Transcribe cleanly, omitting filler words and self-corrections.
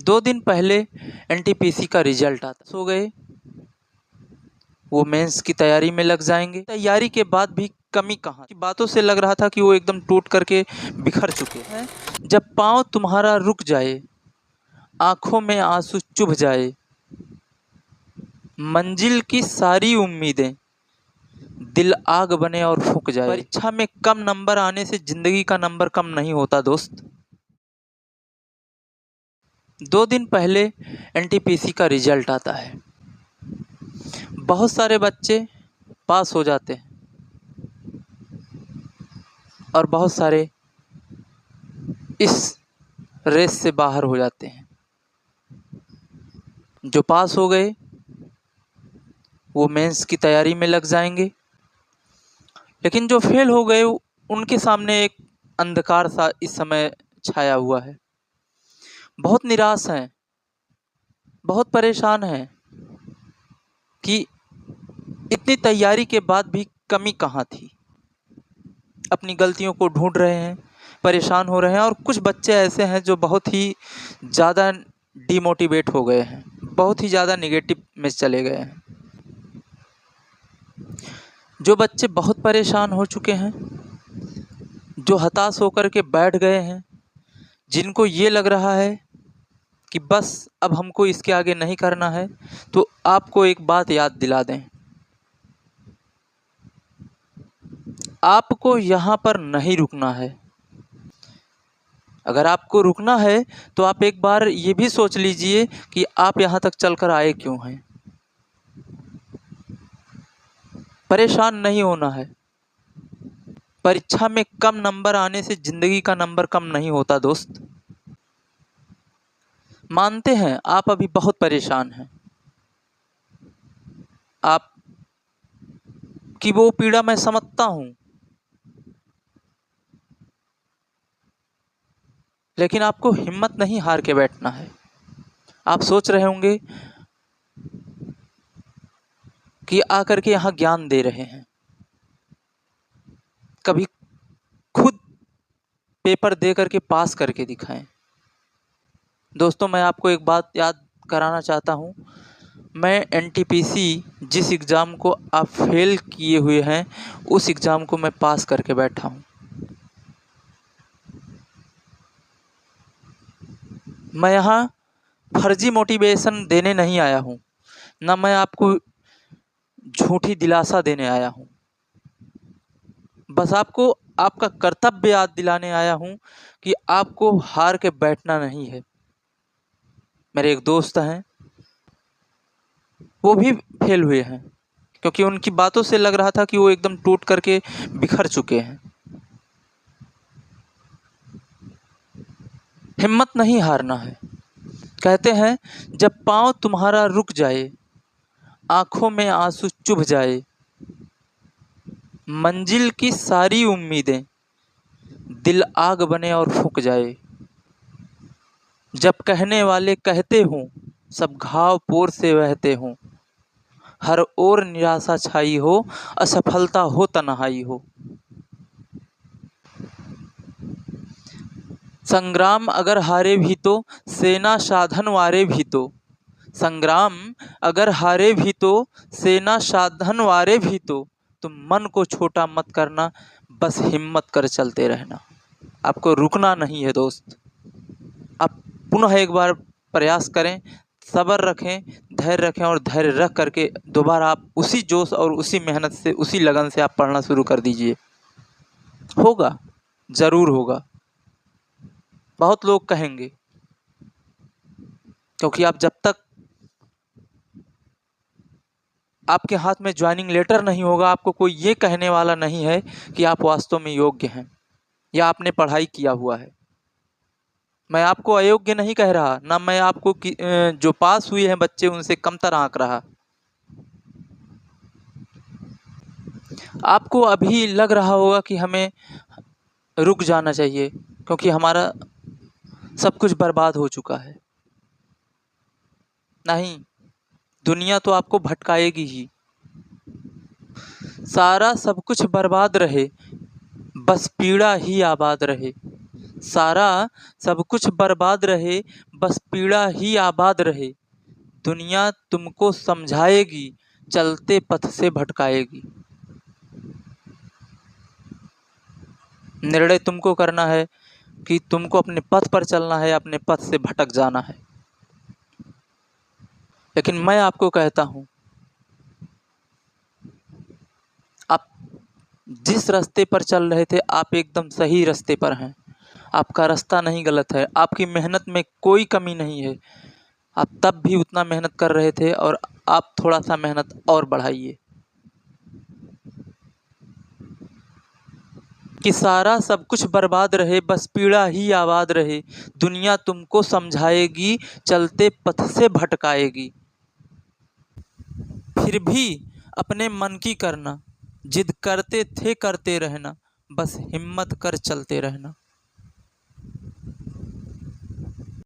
2 दिन पहले एनटीपीसी का रिजल्ट आता, सो गए वो मेंस की तैयारी में लग जाएंगे। तैयारी के बाद भी कमी कहाँ की बातों से लग रहा था कि वो एकदम टूट करके बिखर चुके हैं। जब पाँव तुम्हारा रुक जाए, आंखों में आंसू चुभ जाए, मंजिल की सारी उम्मीदें दिल आग बने और फूक जाए। परीक्षा में कम नंबर आने से जिंदगी का नंबर कम नहीं होता दोस्त। 2 दिन पहले एनटीपीसी का रिजल्ट आता है। बहुत सारे बच्चे पास हो जाते हैं और बहुत सारे इस रेस से बाहर हो जाते हैं। जो पास हो गए वो मेंस की तैयारी में लग जाएंगे, लेकिन जो फेल हो गए उनके सामने एक अंधकार सा इस समय छाया हुआ है। बहुत निराश हैं, बहुत परेशान हैं कि इतनी तैयारी के बाद भी कमी कहाँ थी। अपनी गलतियों को ढूंढ रहे हैं, परेशान हो रहे हैं। और कुछ बच्चे ऐसे हैं जो बहुत ही ज़्यादा डिमोटिवेट हो गए हैं, बहुत ही ज़्यादा नेगेटिव में चले गए हैं। जो बच्चे बहुत परेशान हो चुके हैं, जो हताश होकर के बैठ गए हैं, जिनको ये लग रहा है कि बस अब हमको इसके आगे नहीं करना है, तो आपको एक बात याद दिला दें, आपको यहाँ पर नहीं रुकना है। अगर आपको रुकना है तो आप एक बार ये भी सोच लीजिए कि आप यहाँ तक चलकर आए क्यों हैं। परेशान नहीं होना है। परीक्षा में कम नंबर आने से जिंदगी का नंबर कम नहीं होता दोस्त। मानते हैं आप अभी बहुत परेशान हैं, आप की वो पीड़ा मैं समझता हूँ, लेकिन आपको हिम्मत नहीं हार के बैठना है। आप सोच रहे होंगे कि आकर के यहाँ ज्ञान दे रहे हैं, कभी खुद पेपर दे करके पास करके दिखाएं। दोस्तों, मैं आपको एक बात याद कराना चाहता हूँ, मैं एनटीपीसी जिस एग्ज़ाम को आप फेल किए हुए हैं उस एग्ज़ाम को मैं पास करके बैठा हूँ। मैं यहाँ फर्जी मोटिवेशन देने नहीं आया हूँ, ना मैं आपको झूठी दिलासा देने आया हूँ। बस आपको आपका कर्तव्य याद दिलाने आया हूँ कि आपको हार के बैठना नहीं है। मेरे एक दोस्त हैं, वो भी फेल हुए हैं, क्योंकि उनकी बातों से लग रहा था कि वो एकदम टूट करके बिखर चुके हैं। हिम्मत नहीं हारना है। कहते हैं जब पाँव तुम्हारा रुक जाए, आंखों में आंसू चुभ जाए, मंजिल की सारी उम्मीदें दिल आग बने और फूक जाए, जब कहने वाले कहते हों सब घाव पोर से बहते हों, हर ओर निराशा छाई हो, असफलता हो तन्हाई हो, संग्राम अगर हारे भी तो सेना साधन वारे भी तो, संग्राम अगर हारे भी तो सेना साधन वारे भी तो, तुम मन को छोटा मत करना, बस हिम्मत कर चलते रहना। आपको रुकना नहीं है दोस्त। आप पुनः एक बार प्रयास करें, सब्र रखें, धैर्य रखें और धैर्य रख करके दोबारा आप उसी जोश और उसी मेहनत से, उसी लगन से आप पढ़ना शुरू कर दीजिए। होगा, ज़रूर होगा। बहुत लोग कहेंगे, क्योंकि आप जब तक आपके हाथ में ज्वाइनिंग लेटर नहीं होगा, आपको कोई ये कहने वाला नहीं है कि आप वास्तव में योग्य हैं या आपने पढ़ाई किया हुआ है। मैं आपको अयोग्य नहीं कह रहा, ना मैं आपको जो पास हुए हैं बच्चे उनसे कमतर आंक रहा। आपको अभी लग रहा होगा कि हमें रुक जाना चाहिए क्योंकि हमारा सब कुछ बर्बाद हो चुका है। नहीं, दुनिया तो आपको भटकाएगी ही। सारा सब कुछ बर्बाद रहे, बस पीड़ा ही आबाद रहे। सारा सब कुछ बर्बाद रहे, बस पीड़ा ही आबाद रहे। दुनिया तुमको समझाएगी, चलते पथ से भटकाएगी। निर्णय तुमको करना है कि तुमको अपने पथ पर चलना है, अपने पथ से भटक जाना है। लेकिन मैं आपको कहता हूं, आप जिस रास्ते पर चल रहे थे, आप एकदम सही रास्ते पर हैं। आपका रास्ता नहीं गलत है, आपकी मेहनत में कोई कमी नहीं है। आप तब भी उतना मेहनत कर रहे थे और आप थोड़ा सा मेहनत और बढ़ाइए कि सारा सब कुछ बर्बाद रहे, बस पीड़ा ही आबाद रहे। दुनिया तुमको समझाएगी, चलते पथ से भटकाएगी। फिर भी अपने मन की करना, जिद करते थे करते रहना, बस हिम्मत कर चलते रहना।